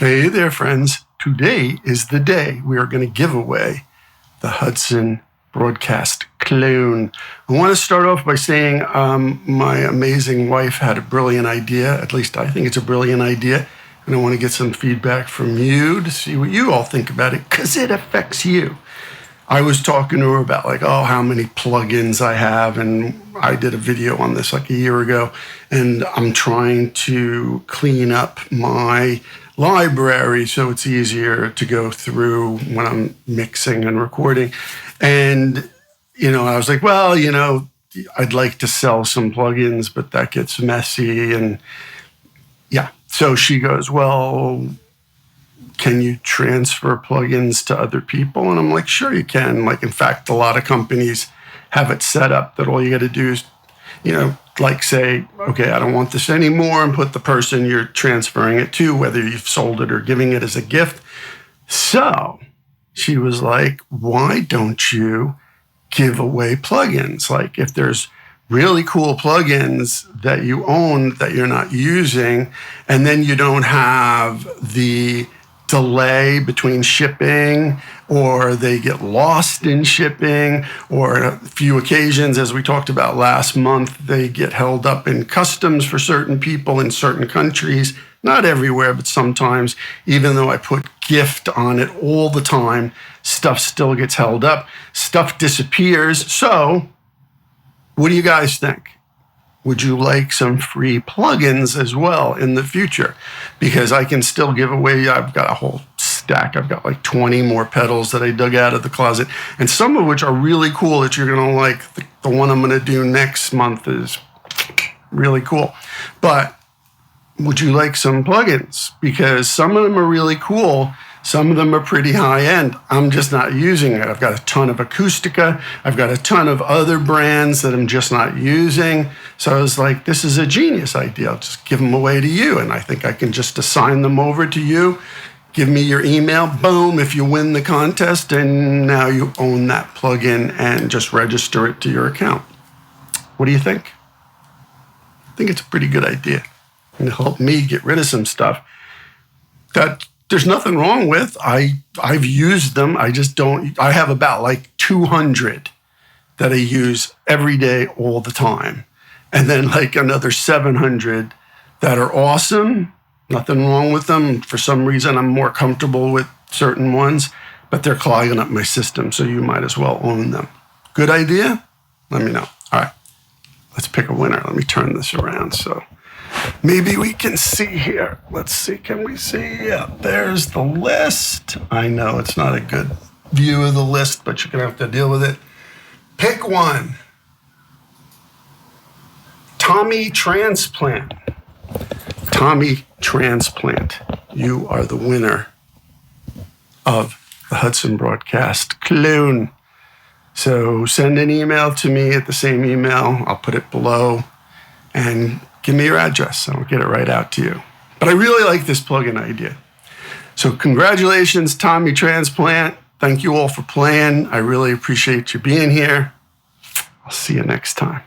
Hey there, friends. Today is the day we are going to give away the Hudson Broadcast Clone. I want to start off by saying my amazing wife had a brilliant idea. At least I think it's a brilliant idea. And I want to get some feedback from you to see what you all think about it, because it affects you. I was talking to her about how many plugins I have, and I did a video on this like a year ago, and I'm trying to clean up my library so it's easier to go through when I'm mixing and recording. And, I was like, I'd like to sell some plugins, but that gets messy. And yeah, so she goes, well, can you transfer plugins to other people? And I'm like, sure you can. In fact, a lot of companies have it set up that all you got to do is, say, okay, I don't want this anymore, and put the person you're transferring it to, whether you've sold it or giving it as a gift. So she was like, why don't you give away plugins? If there's really cool plugins that you own that you're not using, and then you don't have the delay between shipping, or they get lost in shipping, or a few occasions, as we talked about last month, they get held up in customs for certain people in certain countries. Not everywhere, but sometimes, even though I put gift on it all the time, stuff still gets held up. Stuff disappears. So what do you guys think? Would you like some free plugins as well in the future? Because I can still give away, I've got a whole stack. I've got 20 more pedals that I dug out of the closet, and some of which are really cool that you're going to like. The one I'm going to do next month is really cool. But would you like some plugins? Because some of them are really cool. Some of them are pretty high end. I'm just not using it. I've got a ton of Acoustica. I've got a ton of other brands that I'm just not using. So I was like, this is a genius idea. I'll just give them away to you. And I think I can just assign them over to you. Give me your email. Boom. If you win the contest, and now you own that plugin and just register it to your account. What do you think? I think it's a pretty good idea. It'll help me get rid of some stuff that there's nothing wrong with. I've used them. I just don't. I have about 200 that I use every day, all the time. And then another 700 that are awesome. Nothing wrong with them. For some reason, I'm more comfortable with certain ones, but they're clogging up my system. So you might as well own them. Good idea? Let me know. All right. Let's pick a winner. Let me turn this around so maybe we can see here. Let's see. Can we see? Yeah, there's the list. I know it's not a good view of the list, but you're going to have to deal with it. Pick one. Tommy Transplant. Tommy Transplant. You are the winner of the Hudson Broadcast Clone. So send an email to me at the same email. I'll put it below. And give me your address, and I'll get it right out to you. But I really like this plugin idea. So congratulations, Tommy Transplant. Thank you all for playing. I really appreciate you being here. I'll see you next time.